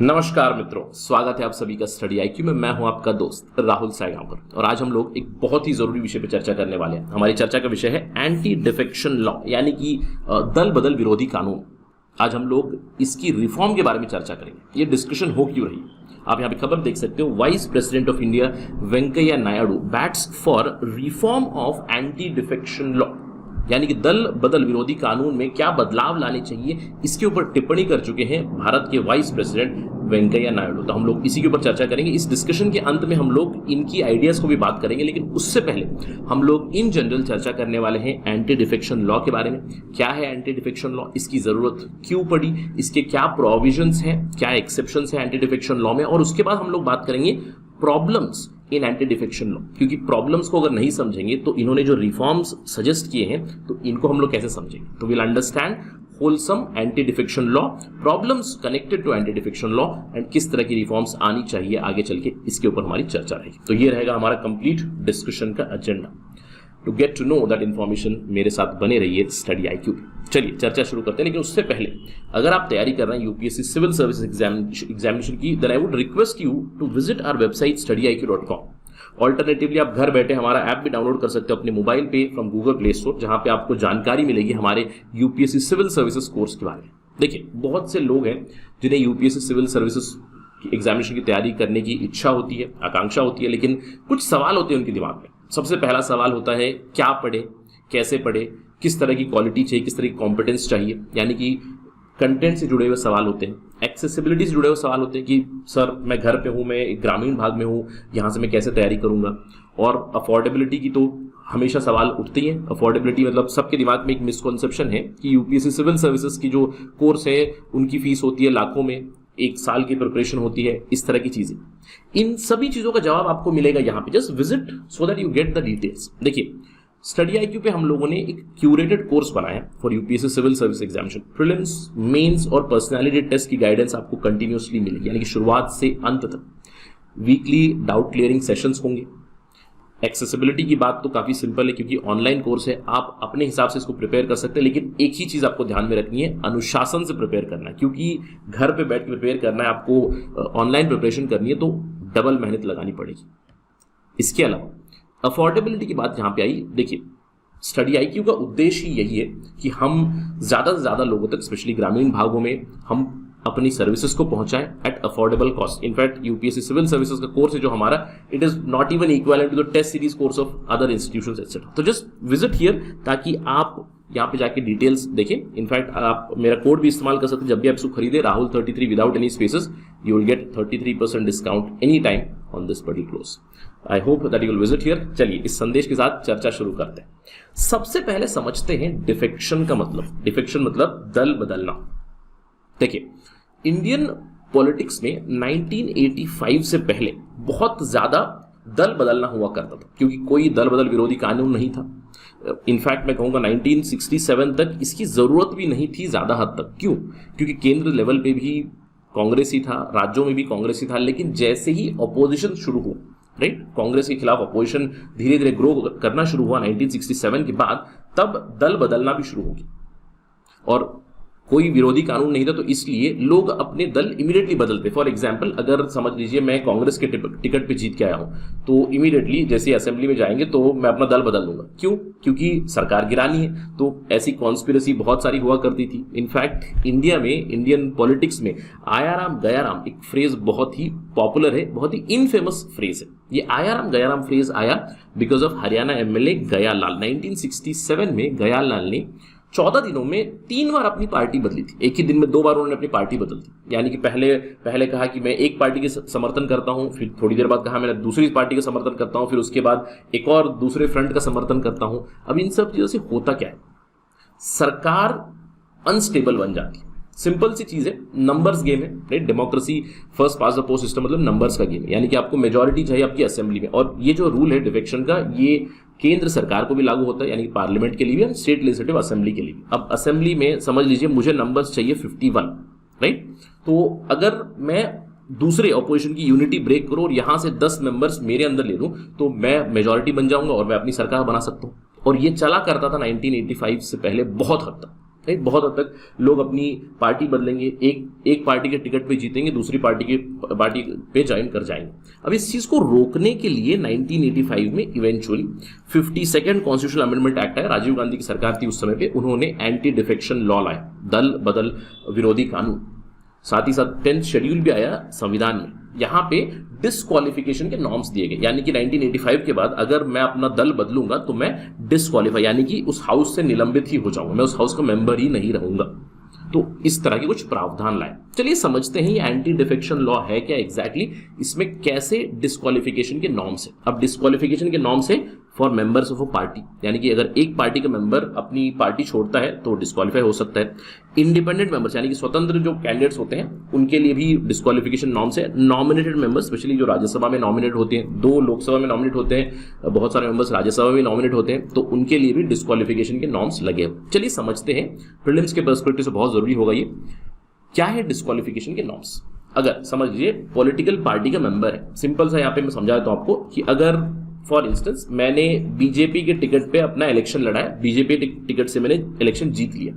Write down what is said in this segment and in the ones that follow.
नमस्कार मित्रों, स्वागत है आप सभी का स्टडी आईक्यू में। मैं हूं आपका दोस्त राहुल सायगांवकर और आज हम लोग एक बहुत ही जरूरी विषय पर चर्चा करने वाले हैं। हमारी चर्चा का विषय है एंटी डिफेक्शन लॉ, यानी कि दल बदल विरोधी कानून। आज हम लोग इसकी रिफॉर्म के बारे में चर्चा करेंगे। ये डिस्कशन हो क्यों रही है, आप यहाँ पे खबर देख सकते हो। Vice president of India Venkaiah Naidu bats for reform of anti defection law, यानी कि दल बदल विरोधी कानून में क्या बदलाव लाने चाहिए, इसके ऊपर टिप्पणी कर चुके हैं भारत के वाइस प्रेसिडेंट वेंकैया नायडू। तो हम लोग इसी के ऊपर चर्चा करेंगे। इस डिस्कशन के अंत में हम लोग इनकी आइडियाज को भी बात करेंगे, लेकिन उससे पहले हम लोग इन जनरल चर्चा करने वाले हैं एंटी डिफेक्शन लॉ के बारे में। क्या है एंटी डिफेक्शन लॉ, इसकी जरूरत क्यों पड़ी, इसके क्या प्रोविजंस हैं, क्या एक्सेप्शंस हैं एंटी डिफेक्शन लॉ में, और उसके बाद हम लोग बात करेंगे problems in anti defection law. क्योंकि प्रॉब्लम्स को अगर नहीं समझेंगे तो इन्होंने जो रिफॉर्म्स सजेस्ट किए हैं तो इनको हम लोग कैसे समझेंगे। तो will understand wholesome anti defection law, problems connected to anti defection law and किस तरह की रिफॉर्म्स आनी चाहिए आगे चल के, इसके ऊपर हमारी चर्चा रहेगी। तो ये रहेगा हमारा कंप्लीट डिस्कशन का agenda. To get to know that information मेरे साथ बने रहिए स्टडी आईक्यू पे। चलिए चर्चा शुरू करते हैं, लेकिन उससे पहले अगर आप तैयारी कर रहे हैं यूपीएससी सिविल सर्विस एग्जामिनेशन की, then I would request you to visit our website studiiq.com। Alternatively आप घर बैठे हमारा ऐप भी डाउनलोड कर सकते हो अपने मोबाइल पे फ्रॉम गूगल प्ले स्टोर, जहां पे आपको जानकारी मिलेगी हमारे यूपीएससी सिविल सर्विसेज कोर्स के बारे में। देखिए, बहुत से लोग हैं जिन्हें यूपीएससी सिविल सर्विसेज एग्जामिनेशन की तैयारी करने की इच्छा होती है, आकांक्षा होती है, लेकिन कुछ सवाल होते हैं उनके दिमाग में। सबसे पहला सवाल होता है क्या पढ़े, कैसे पढ़े, किस तरह की क्वालिटी चाहिए, किस तरह की कॉम्पिटेंस चाहिए, यानी कि कंटेंट से जुड़े हुए सवाल होते हैं। एक्सेसिबिलिटी से जुड़े हुए सवाल होते हैं कि सर मैं घर पे हूँ, मैं एक ग्रामीण भाग में हूँ, यहाँ से मैं कैसे तैयारी करूँगा। और अफोर्डेबिलिटी की तो हमेशा सवाल उठते ही हैं। अफोर्डेबिलिटी मतलब सबके दिमाग में एक मिसकॉन्सेप्शन है कि यूपीएससी सिविल सर्विसेज की जो कोर्स है उनकी फीस होती है लाखों में, एक साल की प्रिपरेशन होती है, इस तरह की चीजें। इन सभी चीजों का जवाब आपको मिलेगा यहाँ पे। Just visit so that you get the details. देखिए, स्टडी आईक्यू पे हम लोगों ने एक क्यूरेटेड कोर्स बनाया for UPSC civil service examination. Prelims, mains और पर्सनालिटी टेस्ट की गाइडेंस आपको कंटिन्यूअसली मिलेगी, यानी कि शुरुआत से अंत तक। वीकली डाउट क्लियरिंग सेशंस होंगे। एक्सेसिबिलिटी की बात तो काफी सिंपल है, क्योंकि ऑनलाइन कोर्स है, आप अपने हिसाब से इसको प्रिपेयर कर सकते हैं, लेकिन एक ही चीज आपको ध्यान में रखनी है, अनुशासन से प्रिपेयर करना है। क्योंकि घर पे बैठ के प्रिपेयर करना है, आपको ऑनलाइन प्रिपरेशन करनी है तो डबल मेहनत लगानी पड़ेगी। इसके अलावा अफोर्डेबिलिटी की बात जहां पे आई, देखिए स्टडी आईक्यू का उद्देश्य ही यही है कि हम ज्यादा से ज्यादा लोगों तक, स्पेशली ग्रामीण भागों में, हम अपनी सर्विसेज को पहुंचाएं at affordable cost. In fact UPSC civil services का कोर्स है जो हमारा, it is not even equivalent to the test series course of other institutions etcetera. तो जस्ट विजिट हियर ताकि आप यहाँ पे जाके डिटेल्स देखें। इनफैक्ट आप मेरा कोड भी इस्तेमाल कर सकते हैं। जब भी आप इसको खरीदे Rahul 33 without any spaces, you will get 33% discount any time on this particular course. I hope that you will visit here. चलिए इस संदेश के साथ चर्चा शुरू करते हैं। सबसे पहले समझते हैं डिफेक्शन का मतलब। डिफेक्शन मतलब दल बदलना। देखिए, इंडियन पॉलिटिक्स में 1985 से पहले बहुत ज्यादा दल बदलना हुआ करता था, क्योंकि कोई दल बदल विरोधी कानून नहीं था। इनफैक्ट मैं कहूंगा 1967 तक इसकी जरूरत भी नहीं थी ज्यादा हद तक। क्यों? क्योंकि केंद्र लेवल पे भी कांग्रेस ही था, राज्यों में भी कांग्रेस ही था, लेकिन जैसे ही अपोजिशन शुरू हुआ, राइट, कांग्रेस के खिलाफ अपोजिशन धीरे धीरे ग्रो करना शुरू हुआ 1967 के बाद, तब दल बदलना भी शुरू हो गया। और कोई विरोधी कानून नहीं था, तो इसलिए लोग अपने दल इमीडिएटली बदलते। फॉर एग्जांपल, अगर समझ लीजिए मैं कांग्रेस के टिकट पे जीत के आया हूं, तो इमीडिएटली जैसे असेंबली में जाएंगे तो मैं अपना दल बदल दूंगा। क्यों? क्योंकि सरकार गिरानी है। तो ऐसी कॉन्स्पिरेसी बहुत सारी हुआ करती थी। इनफैक्ट इंडिया में, इंडियन पॉलिटिक्स में आयाराम गयाराम एक फ्रेज बहुत ही पॉपुलर है, बहुत ही इनफेमस फ्रेज है। ये आयाराम गयाराम फ्रेज आया because of Haryana MLA Gayalal. 1967 में गयालाल ने 14 दिनों में 3 बार अपनी पार्टी बदली थी। एक ही दिन में 2 बार उन्होंने अपनी पार्टी बदल दी। यानी कि पहले कहा कि मैं एक पार्टी के समर्थन करता हूं, फिर थोड़ी देर बाद कहा मैं दूसरी पार्टी का समर्थन करता हूं, फिर उसके बाद एक और दूसरे फ्रंट का समर्थन करता हूं। अब इन सब चीजों से होता क्या है, सरकार अनस्टेबल बन जाती है। सिंपल सी चीज है, नंबर्स गेम है, right. Democracy first pass the post system मतलब नंबर्स का गेम है, यानी कि आपको मेजॉरिटी चाहिए आपकी असेंबली में। और ये जो रूल है डिफेक्शन का, ये केंद्र सरकार को भी लागू होता है, यानी कि पार्लियामेंट के लिए भी और स्टेट लेजिस्लेटिव असेंबली के लिए भी। अब असेंबली में समझ लीजिए मुझे नंबर्स चाहिए 51, राइट। तो अगर मैं दूसरे ऑपोजिशन की यूनिटी ब्रेक करूं और यहां से 10 मेंबर्स मेरे अंदर ले लूं, तो मैं मेजॉरिटी बन जाऊंगा और मैं अपनी सरकार बना सकता हूं। और ये चला करता था 1985 से पहले बहुत हद तक। राइट। बहुत हद तक लोग अपनी पार्टी बदलेंगे, एक पार्टी के टिकट पे जीतेंगे, दूसरी पार्टी पे ज्वाइन कर जाएंगे। अब इस चीज को रोकने के लिए 1985 में eventually 52nd constitutional amendment act आया। राजीव गांधी की सरकार थी उस समय पे, उन्होंने एंटी डिफेक्शन लॉ लाया, दल बदल विरोधी कानून। साथ ही साथ 10th शेड्यूल भी आया संविधान में। यहां पे डिस्क्वालिफिकेशन के नॉर्म्स दिए गए, यानी कि 1985 के बाद अगर मैं अपना दल बदलूंगा तो मैं डिस्क्वालीफाई यानी कि उस हाउस से निलंबित ही हो जाऊंगा, मैं उस हाउस का मेंबर ही नहीं रहूंगा। तो इस तरह के कुछ प्रावधान लाए। चलिए समझते हैं ये एंटी डिफेक्शन लॉ है क्या एग्जैक्टली, इसमें कैसे डिस्क्वालिफिकेशन के नॉर्म्स है। अब डिस्क्वालिफिकेशन के नॉर्म्स है for members of a party, यानी कि अगर एक पार्टी का मेंबर अपनी पार्टी छोड़ता है तो डिस्क्वालीफाई हो सकता है। इंडिपेंडेंट मेंबर्स यानी कि स्वतंत्र जो कैंडिडेट्स होते हैं उनके लिए भी डिस्क्वालिफिकेशन नॉर्म्स है। नॉमिनेटेड मेंबर्स स्पेशली जो राज्यसभा में नॉमिनेट होते हैं, 2 लोकसभा में नॉमिनेट होते हैं, बहुत सारे मेंबर्स राज्यसभा में नॉमिनेट होते हैं, तो उनके लिए भी डिस्क्वालिफिकेशन के नॉर्म्स लगे। चलिए समझते हैं, प्रीलिम्स के पर्सपेक्टिव से बहुत जरूरी होगा ये, क्या है डिस्क्वालिफिकेशन के नॉर्म्स। अगर समझ लीजिए पॉलिटिकल पार्टी का मेंबर है, सिंपल सा यहाँ पे मैं समझा देता हूं आपको कि अगर फॉर इंस्टेंस मैंने बीजेपी के टिकट पे अपना इलेक्शन लड़ा है, बीजेपी टिकट से मैंने इलेक्शन जीत लिया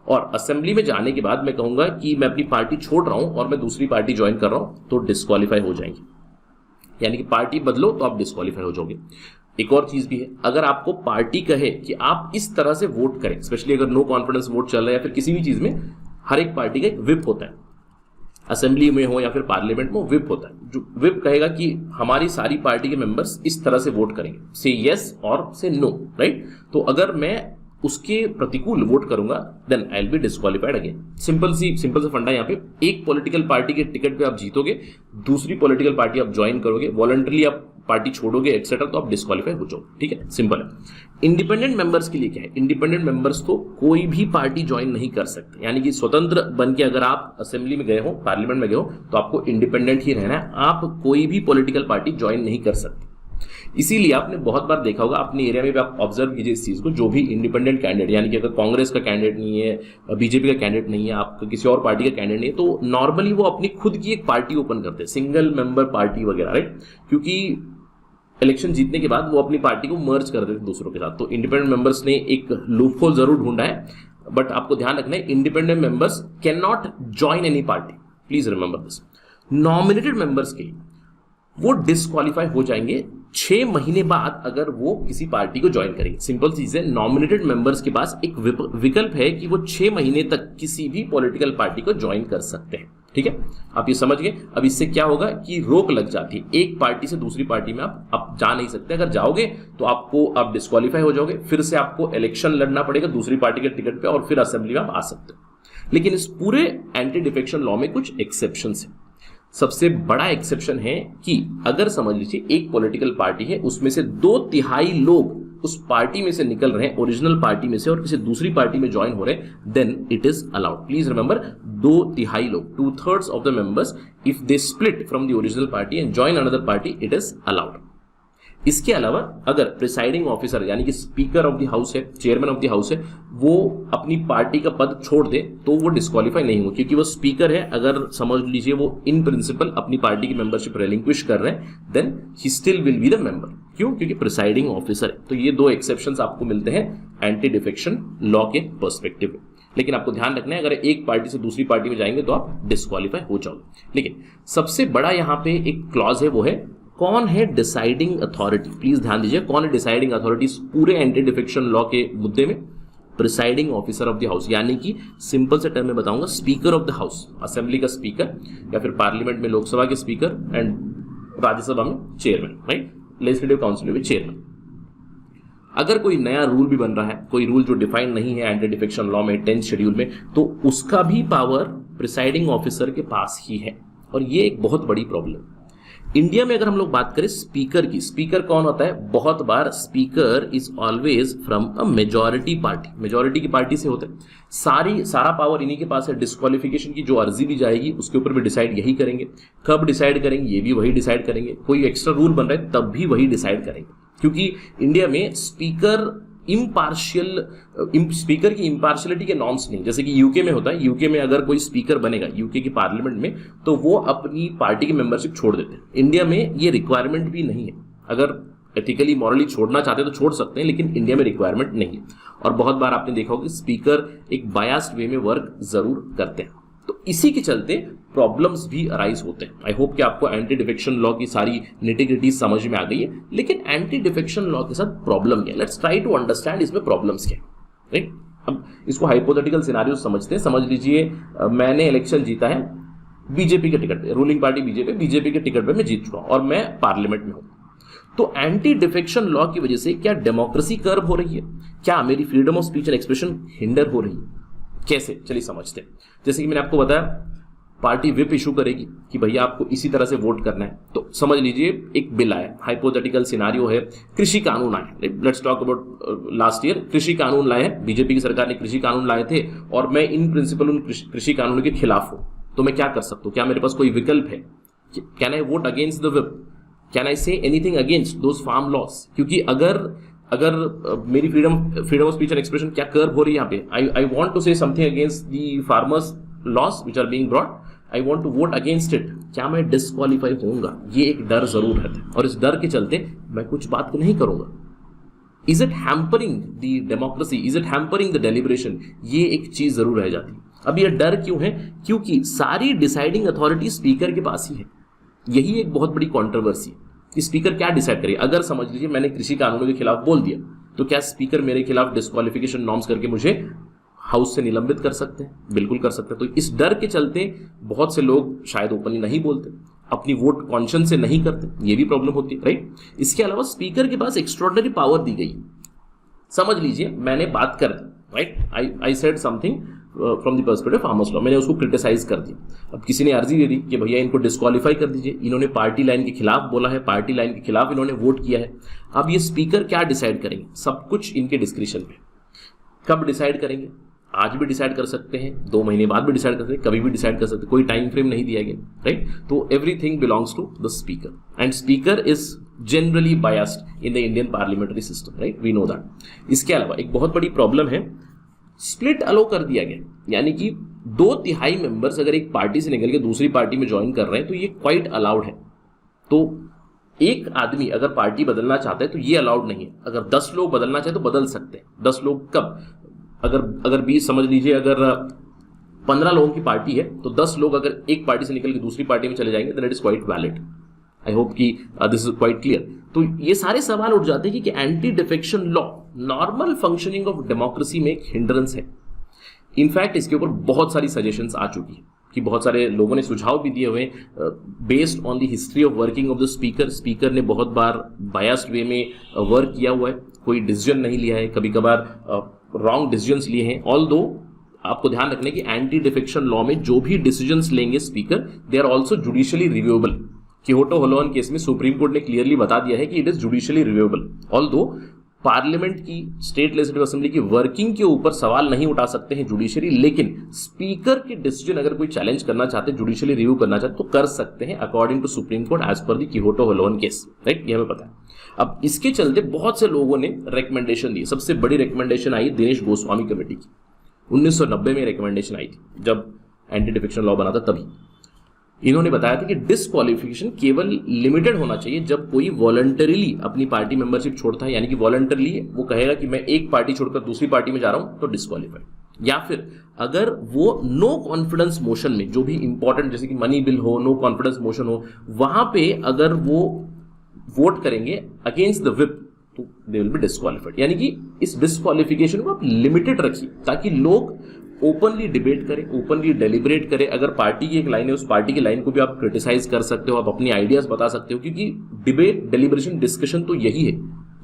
और असेंबली में जाने के बाद मैं कहूंगा कि मैं अपनी पार्टी छोड़ रहा हूं और मैं दूसरी पार्टी ज्वाइन कर रहा हूं, तो डिस्क्वालीफाई हो जाएंगे। यानी कि पार्टी बदलो तो आप डिस्क्वालीफाई हो जाओगे। एक और चीज भी है, अगर आपको पार्टी कहे कि आप इस तरह से वोट करें, स्पेशली अगर नो कॉन्फिडेंस वोट चल रहा है या फिर किसी भी चीज में, हर एक पार्टी का एक विप होता है, असेंबली में हो या फिर पार्लियामेंट में विप होता है, जो विप कहेगा कि हमारी सारी पार्टी के मेंबर्स इस तरह से वोट करेंगे, से यस और से नो, राइट। तो अगर मैं उसके प्रतिकूल वोट करूंगा then I will be disqualified again. Simple सा फंडा यहाँ पे, एक पॉलिटिकल पार्टी के टिकट पे आप जीतोगे, दूसरी पॉलिटिकल पार्टी आप ज्वाइन करोगे, वॉलंटरली आप पार्टी छोड़ोगे एक्सेट्रा, तो आप डिस्क्वालीफाई हो जाओ, ठीक है, सिंपल है। इंडिपेंडेंट मेंबर्स के लिए क्या है, इंडिपेंडेंट मेंबर्स तो कोई भी पार्टी ज्वाइन नहीं कर सकते, यानी कि स्वतंत्र बन के अगर आप असेंबली में गए हो, पार्लियामेंट में गए हो, तो आपको इंडिपेंडेंट ही रहना है, आप कोई भी पॉलिटिकल पार्टी ज्वाइन नहीं कर सकते। इसीलिए आपने बहुत बार देखा होगा अपने एरिया में भी, आप ऑब्जर्व कीजिए इस चीज को, जो भी इंडिपेंडेंट कैंडिडेट, यानी कि अगर कांग्रेस का कैंडिडेट नहीं है, बीजेपी का कैंडिडेट नहीं है, आपका किसी और पार्टी का कैंडिडेट नहीं है, तो नॉर्मली वो अपनी खुद की एक पार्टी ओपन करते हैं, सिंगल मेंबर पार्टी वगैरह, राइट, क्योंकि इलेक्शन जीतने के बाद वो अपनी पार्टी को मर्ज कर देते दूसरों के साथ। तो इंडिपेंडेंट मेंबर्स ने एक लूपहोल जरूर ढूंढा है, बट आपको ध्यान रखना है independent members can not join any party, please remember this. Nominated members के लिए वो डिस्क्वालीफाई हो जाएंगे 6 महीने बाद अगर वो किसी पार्टी को ज्वाइन करेंगे। सिंपल चीज है, नॉमिनेटेड मेंबर्स के पास एक विकल्प है कि वो 6 महीने तक किसी भी पॉलिटिकल पार्टी को ज्वाइन कर सकते हैं, ठीक है, आप ये समझ गए। अब इससे क्या होगा कि रोक लग जाती है, एक पार्टी से दूसरी पार्टी में आप जा नहीं सकते। अगर जाओगे तो आप डिस्क्वालीफाई हो जाओगे, फिर से आपको इलेक्शन लड़ना पड़ेगा दूसरी पार्टी के टिकट पे और फिर असेंबली में आप आ सकते हो। लेकिन इस पूरे एंटी डिफेक्शन लॉ में कुछ एक्सेप्शंस हैं। सबसे बड़ा एक्सेप्शन है कि अगर समझ लीजिए एक पॉलिटिकल पार्टी है, उसमें से 2/3 लोग उस पार्टी में से निकल रहे हैं, ओरिजिनल पार्टी में से, और किसी दूसरी पार्टी में ज्वाइन हो रहे हैं, then it is allowed. Please remember, 2/3 लोग, 2/3 of the members, if they split from the original party and join another party, it is allowed. इसके अलावा अगर प्रिसाइडिंग ऑफिसर यानी कि स्पीकर ऑफ द हाउस है, चेयरमैन ऑफ द हाउस है, वो अपनी पार्टी का पद छोड़ दे तो वो डिस्क्वालीफाई नहीं होगा, क्योंकि वो स्पीकर है। अगर समझ लीजिए वो इन प्रिंसिपल अपनी पार्टी की मेंबरशिप रिलिंक्विश कर रहे हैं, then he still will be the member. क्यों? क्योंकि प्रिसाइडिंग ऑफिसर है। तो ये 2 एक्सेप्शंस आपको मिलते हैं एंटी डिफेक्शन लॉ के पर्सपेक्टिव में। लेकिन आपको ध्यान रखना है, अगर एक पार्टी से दूसरी पार्टी में जाएंगे तो आप डिस्क्वालीफाई हो जाओगे। लेकिन सबसे बड़ा यहां पे एक क्लॉज है, वो है कौन है डिसाइडिंग अथॉरिटी। प्लीज ध्यान दीजिए, कौन है डिसाइडिंग अथॉरिटी पूरे एंटी डिफेक्शन लॉ के मुद्दे में? Presiding officer of the house, यानी कि सिंपल से टर्म में बताऊंगा, speaker of the house, assembly का स्पीकर या फिर पार्लियामेंट में लोकसभा के स्पीकर एंड राज्यसभा में चेयरमैन, राइट, लेजिस्लेटिव काउंसिल में चेयरमैन। अगर कोई नया रूल भी बन रहा है, कोई रूल जो डिफाइंड नहीं है एंटी डिफेक्शन लॉ में 10th शेड्यूल में, तो उसका भी पावर प्रिसाइडिंग ऑफिसर के पास ही है। और ये एक बहुत बड़ी प्रॉब्लम। इंडिया में अगर हम लोग बात करें स्पीकर की, स्पीकर कौन होता है? बहुत बार speaker is always from a majority party, majority की पार्टी से होता है। सारा पावर इन्हीं के पास है। डिस्क्वालिफिकेशन की जो अर्जी भी जाएगी उसके ऊपर भी डिसाइड यही करेंगे। कब डिसाइड करेंगे ये भी वही डिसाइड करेंगे। कोई एक्स्ट्रा रूल बन रहा है तब भी वही डिसाइड करेंगे, क्योंकि इंडिया में स्पीकर की इम्पार्शियलिटी के नॉर्म्स नहीं, जैसे कि यूके में होता है। यूके में अगर कोई स्पीकर बनेगा यूके की पार्लियामेंट में, तो वो अपनी पार्टी की मेंबरशिप छोड़ देते हैं। इंडिया में ये रिक्वायरमेंट भी नहीं है। अगर एथिकली मॉरली छोड़ना चाहते हैं तो छोड़ सकते हैं, लेकिन इंडिया में रिक्वायरमेंट नहीं है। और बहुत बार आपने देखा होगा कि स्पीकर एक बायस्ड वे में वर्क जरूर करते हैं। तो इसी के चलते प्रॉब्लम्स भी अराइज होते हैं। आई होप कि आपको एंटी डिफेक्शन लॉ की सारी निटी-ग्रिटी समझ में आ गई है, लेकिन एंटी डिफेक्शन लॉ के साथ प्रॉब्लम क्या है, लेट्स ट्राई टू अंडरस्टैंड इसमें प्रॉब्लम्स क्या है, राइट। अब इसको हाइपोथेटिकल सिनेरियो समझते हैं। समझ लीजिए मैंने इलेक्शन जीता है बीजेपी के टिकट पे, रूलिंग पार्टी बीजेपी के टिकट पे मैं जीत चुका हूं और मैं पार्लियामेंट में हूं। तो एंटी डिफेक्शन लॉ की वजह से क्या डेमोक्रेसी कर्व हो रही है, क्या मेरी freedom of speech and expression hinder हो रही है, कैसे, चलिए समझते हैं। जैसे कि मैंने आपको बताया पार्टी विप इशू करेगी कि भैया आपको इसी तरह से वोट करना है। तो समझ लीजिए एक बिल आया, हाइपोथेटिकल सिनारियो है, कृषि कानून आए, let's talk about last year कृषि कानून लाए हैं, बीजेपी की सरकार ने कृषि कानून लाए थे और मैं इन प्रिंसिपल उन कृषि कानूनों के खिलाफ हूं। तो मैं क्या कर सकता हूं, क्या मेरे पास कोई विकल्प है, can I vote against the whip, can I say anything against those farm laws. क्योंकि अगर मेरी freedom of speech and expression क्या कर्व हो रही है यहाँ पे, I want to say something against the farmers laws which are being brought, I want to vote against it, क्या मैं डिस्क्वालीफाई होऊंगा, ये एक डर जरूर रहता है और इस डर के चलते मैं कुछ बात नहीं करूंगा। Is it hampering the democracy, is it hampering the deliberation, ये एक चीज जरूर रह जाती है। अब ये डर क्यों है, क्योंकि सारी डिसाइडिंग अथॉरिटी स्पीकर के पास ही है। यही एक बहुत बड़ी कॉन्ट्रोवर्सी है कि स्पीकर क्या डिसाइड करे। अगर समझ लीजिए मैंने कृषि कानूनों के खिलाफ बोल दिया तो क्या स्पीकर मेरे खिलाफ डिस्क्वालिफिकेशन नॉर्म्स करके मुझे हाउस से निलंबित कर सकते हैं? बिल्कुल कर सकते हैं। तो इस डर के चलते बहुत से लोग शायद ओपनली नहीं बोलते, अपनी वोट कॉन्शियस से नहीं करते, ये भी प्रॉब्लम होती है, राइट। इसके अलावा स्पीकर के पास एक्स्ट्रॉर्डिनरी पावर दी गई। समझ लीजिए मैंने बात कर दी, right, I said something from the perspective farmers law, मैंने उसको क्रिटिसाइज कर दिया। अब किसी ने अर्जी दे दी कि भैया इनको डिस्क्वालीफाई कर दीजिए, इन्होंने पार्टी लाइन के खिलाफ बोला है, पार्टी लाइन के खिलाफ इन्होंने वोट किया है। अब ये स्पीकर क्या डिसाइड करेंगे, सब कुछ इनके डिस्क्रिप्शन पे। कब डिसाइड करेंगे, आज भी डिसाइड कर सकते हैं, 2 महीने बाद भी डिसाइड कर सकते हैं, कभी भी डिसाइड कर सकते हैं, कोई टाइम फ्रेम नहीं दिया गया, राइट। तो everything belongs to the speaker and speaker is generally biased in the Indian parliamentary system, right, we know that. इसके अलावा एक बहुत बड़ी प्रॉब्लम है, स्प्लिट अलो कर दिया गया, यानी कि 2/3 मेंबर्स अगर एक पार्टी से निकल के दूसरी पार्टी में ज्वाइन कर रहे हैं तो ये क्वाइट अलाउड है। तो एक आदमी अगर पार्टी बदलना चाहता है तो ये अलाउड नहीं है। अगर 10 लोग बदलना चाहे तो बदल सकते हैं। 10 लोग कब, अगर 20 समझ लीजिए, अगर 15 लोगों की पार्टी है तो 10 लोग अगर एक पार्टी से निकल के दूसरी पार्टी में चले जाएंगे, then it is quite valid. I hope कि दिस इज क्वाइट क्लियर। तो ये सारे सवाल उठ जाते हैं कि anti defection law normal functioning of democracy में एक हिंड्रेंस है। इनफैक्ट इसके ऊपर बहुत सारी सजेशंस आ चुकी है कि बहुत सारे लोगों ने सुझाव भी दिए हुए based on the history of working of the speaker. Speaker ने बहुत बार बायस्ड वे में वर्क किया हुआ है, कोई डिसीजन नहीं लिया है, कभी कभार रॉन्ग डिसीजंस लिए हैं। ऑल्दो आपको ध्यान रखने की एंटी डिफेक्शन लॉ में जो भी डिसीजंस लेंगे speaker, they are also judicially reviewable. Kihoto Hollohan case में सुप्रीम कोर्ट ने क्लियरली बता दिया है कि it is judicially reviewable. Although parliament की, स्टेट लेजिस्लेटिव असेंबली की वर्किंग के ऊपर सवाल नहीं उठा सकते हैं जुडिशरी, लेकिन स्पीकर के डिसीजन अगर कोई चैलेंज करना चाहते हैं, जुडिशियली रिव्यू करना चाहते तो कर सकते हैं according to Supreme Court as per the Kihoto Hollohan case, right, ये हमें पता है। अब इसके चलते बहुत से लोगों ने रिकमेंडेशन दी। सबसे बड़ी रिकमेंडेशन आई दिनेश गोस्वामी कमेटी की, 1990 में रिकमेंडेशन आई थी जब एंटी डिफेक्शन लॉ बना था। तभी इन्होंने बताया था कि डिस्क्वालिफिकेशन केवल लिमिटेड होना चाहिए जब कोई वॉलंटरीली अपनी पार्टी मेंबरशिप छोड़ता है, यानी कि वॉलंटरीली वो कहेगा कि मैं एक पार्टी छोड़कर दूसरी पार्टी में जा रहा हूं तो डिस्क्वालीफाइड। या फिर अगर वो नो कॉन्फिडेंस मोशन में, जो भी इंपॉर्टेंट जैसे कि मनी बिल हो, नो कॉन्फिडेंस मोशन हो, वहां पे अगर वो वोट करेंगे अगेंस्ट द विप तो दे विल बी डिस्क्वालीफाइड। यानी कि इस डिस्क्वालिफिकेशन को आप लिमिटेड रखिए ताकि लोग ओपनली डिबेट करें, ओपनली डेलिब्रेट करें। अगर पार्टी की एक लाइन है, उस पार्टी की लाइन को भी आप क्रिटिसाइज कर सकते हो, आप अपनी आइडियाज बता सकते हो, क्योंकि डिबेट, डेलिब्रेशन, डिस्कशन तो यही है।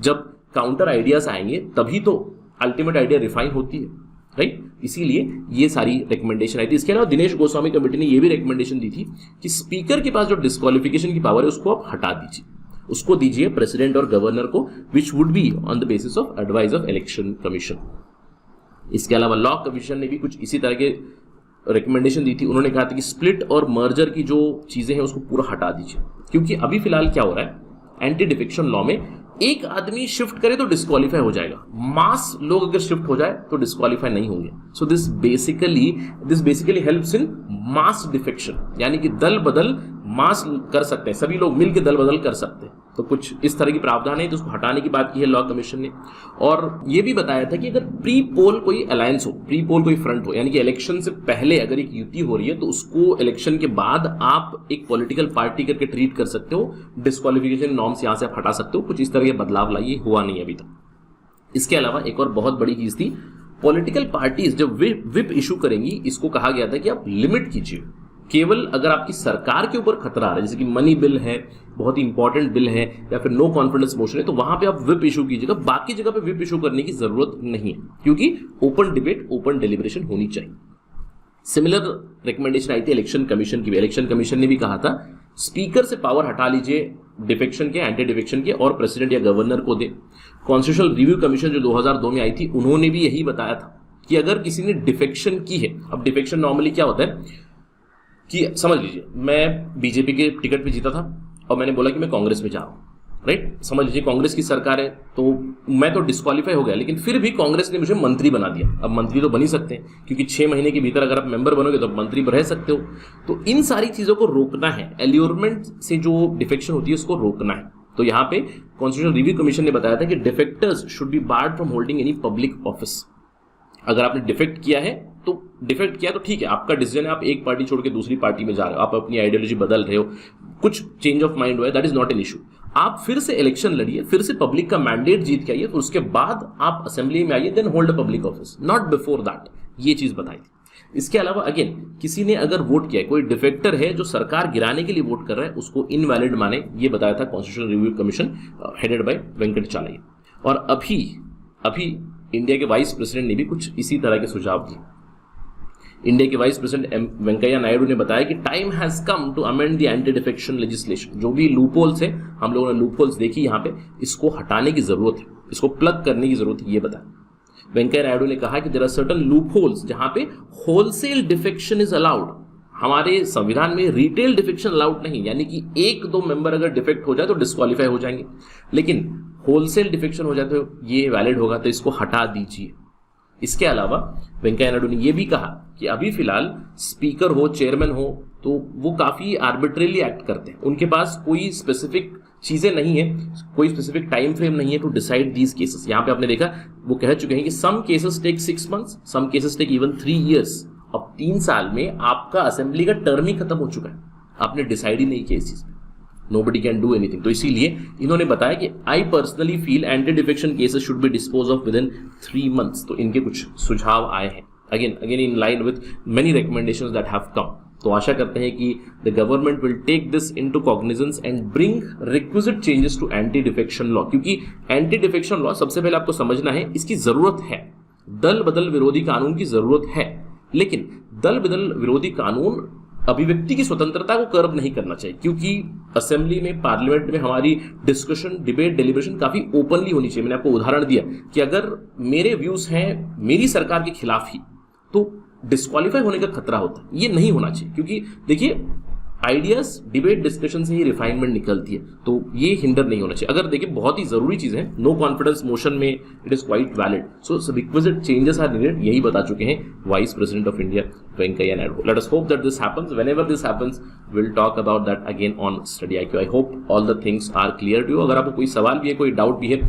जब काउंटर आइडियाज आएंगे तभी तो अल्टीमेट आइडिया रिफाइन होती है, राइट। इसीलिए ये सारी रिकमेंडेशन आई थी। इसके अलावा दिनेश गोस्वामी कमेटी ने यह भी रिकमेंडेशन दी थी कि स्पीकर के पास जो डिस्क्वालिफिकेशन की पावर है उसको आप हटा दीजिए, उसको दीजिए प्रेसिडेंट और गवर्नर को, which would be on the basis of advice of election commission. इसके अलावा लॉ कमीशन ने भी कुछ इसी तरह के रिकमेंडेशन दी थी। उन्होंने कहा था कि स्प्लिट और मर्जर की जो चीजें हैं उसको पूरा हटा दीजिए, क्योंकि अभी फिलहाल क्या हो रहा है एंटी डिफेक्शन लॉ में, एक आदमी शिफ्ट करे तो डिस्क्वालीफाई हो जाएगा, मास लोग अगर शिफ्ट हो जाए तो डिस्क्वालीफाई नहीं होंगे। So this basically helps in mass defection, यानी कि दल बदल मास कर सकते हैं, सभी लोग मिलकर दल बदल कर सकते हैं। तो कुछ इस तरह की प्रावधान है, तो उसको हटाने की बात की है लॉ कमीशन ने। और ये भी बताया था कि अगर प्री पोल कोई अलायंस हो, प्री पोल कोई फ्रंट हो, यानी कि इलेक्शन से पहले अगर एक युति हो रही है तो उसको इलेक्शन के बाद आप एक पॉलिटिकल पार्टी करके ट्रीट कर सकते हो, डिस्क्वालिफिकेशन नॉर्म्स यहां से आप हटा सकते हो। कुछ इस तरह के बदलाव लाइए, हुआ नहीं अभी तक। इसके अलावा एक और बहुत बड़ी चीज थी, पॉलिटिकल पार्टीज जब विप इशू करेंगी, इसको कहा गया था कि आप लिमिट कीजिए। केवल अगर आपकी सरकार के ऊपर खतरा आ रहा है, जैसे कि मनी बिल है, बहुत ही इंपॉर्टेंट बिल है, या फिर नो कॉन्फिडेंस मोशन है, तो वहां पे आप विप इशू कीजिएगा। बाकी जगह पे विप इशू करने की जरूरत नहीं है, क्योंकि ओपन डिबेट, ओपन डेलिब्रेशन होनी चाहिए। सिमिलर रिकमेंडेशन आई थी इलेक्शन कमीशन की भी। इलेक्शन कमीशन ने भी कहा था स्पीकर से पावर हटा लीजिए डिफेक्शन के, एंटी डिफेक्शन के, और प्रेसिडेंट या गवर्नर को दे। कॉन्स्टिट्यूशनल रिव्यू कमीशन जो 2002 में आई थी, उन्होंने भी यही बताया था कि अगर किसी ने डिफेक्शन की है, अब डिफेक्शन नॉर्मली क्या होता है कि समझ लीजिए मैं बीजेपी के टिकट पे जीता था और मैंने बोला कि मैं कांग्रेस में जा रहा हूं, राइट। समझ लीजिए कांग्रेस की सरकार है, तो मैं तो डिस्क्वालीफाई हो गया, लेकिन फिर भी कांग्रेस ने मुझे मंत्री बना दिया। अब मंत्री तो बन ही सकते हैं, क्योंकि 6 महीने के भीतर अगर आप मेंबर बनोगे तो मंत्री रह सकते हो। तो इन सारी चीजों को रोकना है, एल्योरमेंट से जो डिफेक्शन होती है उसको रोकना है। तो यहाँ पे कॉन्स्टिट्यूशनल रिव्यू कमीशन ने बताया था कि defectors should be board from holding any public office. अगर आपने डिफेक्ट किया है तो ठीक है, आपका डिसीजन है, आप एक पार्टी छोड़ के दूसरी पार्टी में जा रहे हो, आप अपनी आइडियोलॉजी बदल रहे हो, कुछ चेंज ऑफ माइंड हुआ है, that is not an issue. आप फिर से इलेक्शन लड़िए, फिर से पब्लिक का मैंडेट जीत के आइए, फिर उसके बाद आप असेंबली में आइए, then hold a public office, not before that. ये चीज बताई थी। इसके अलावा अगेन, किसी ने अगर वोट किया है, कोई डिफेक्टर है जो सरकार गिराने के लिए वोट कर रहा है, उसको इनवैलिड माने, ये बताया था constitutional review commission headed by Venkatachaliah. और अभी इंडिया के वाइस प्रेसिडेंट ने भी कुछ इसी तरह के सुझाव दिए। इंडिया के वाइस प्रेसिडेंट वेंकैया नायडू ने बताया कि time has come to amend the anti defection legislation. जो भी लूपहोल्स है, हम लोगों ने लूपहोल्स देखी यहाँ पे, इसको हटाने की जरूरत है, इसको प्लग करने की जरूरत है, ये बताया। वेंकैया नायडू ने कहा कि देयर आर सर्टेन लूपहोल्स जहां पे होलसेल डिफेक्शन इज अलाउड। हमारे संविधान में रिटेल डिफेक्शन अलाउड नहीं, यानी कि 1-2 मेंबर अगर डिफेक्ट हो जाए तो डिस्क्वालीफाई हो जाएंगे, लेकिन होलसेल डिफेक्शन हो जाए तो ये वैलिड होगा, तो इसको हटा दीजिए। इसके अलावा वेंकैया नायडू ने यह भी कहा कि अभी फिलहाल स्पीकर हो, चेयरमैन हो, तो वो काफी आर्बिट्रेरली एक्ट करते हैं, उनके पास कोई स्पेसिफिक चीजें नहीं है, कोई स्पेसिफिक टाइम फ्रेम नहीं है टू डिसाइड दीज केसेस। यहां पे आपने देखा वो कह चुके हैं कि some cases take 6 months, some cases take even 3 years। अब 3 साल में आपका असेंबली का टर्म ही खत्म हो चुका है, आपने डिसाइड ही नहीं किया इस चीज में, nobody can do anything। तो इसीलिए इन्होंने बताया कि I personally feel anti defection cases should be disposed of within 3 months। तो इनके कुछ सुझाव आए हैं, again in line with many recommendations that have come. तो आशा करते हैं कि the government will take this into cognizance and bring requisite changes to anti defection law. क्योंकि एंटी डिफेक्शन लॉ सबसे पहले आपको समझना है, इसकी जरूरत है, दल बदल विरोधी कानून की जरूरत है, लेकिन दल बदल विरोधी कानून अभिव्यक्ति की स्वतंत्रता को कर्ब नहीं करना चाहिए, क्योंकि असेंबली में, पार्लियामेंट में हमारी डिस्कशन, डिबेट, डेलिब्रेशन काफी ओपनली होनी चाहिए। मैंने आपको उदाहरण दिया कि अगर मेरे व्यूज हैं मेरी सरकार के खिलाफ ही, तो डिस्क्वालीफाई होने का खतरा होता है, ये नहीं होना चाहिए। क्योंकि देखिए, आइडियाज, डिबेट, डिस्कशन से ही रिफाइनमेंट निकलती है, तो ये हिंडर नहीं होना चाहिए। अगर देखिए बहुत ही जरूरी चीज है, नो कॉन्फिडेंस मोशन में it is quite valid, so requisite changes are needed, यही बता चुके हैं vice president of India Venkaiah Naidu. Let us hope that this happens. Whenever this happens will talk about that again on study IQ। I hope all the things are clear to you. अगर आपको कोई सवाल भी है, कोई डाउट भी है,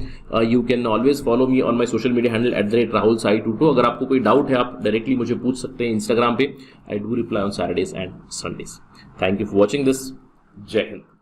you can always follow me on my social media handle @RahulSai22। अगर आपको कोई डाउट है, आप डायरेक्टली मुझे पूछ सकते हैं इंस्टाग्राम पे। I do reply on Saturdays and Sundays. Thank you for watching this. Jai Hind.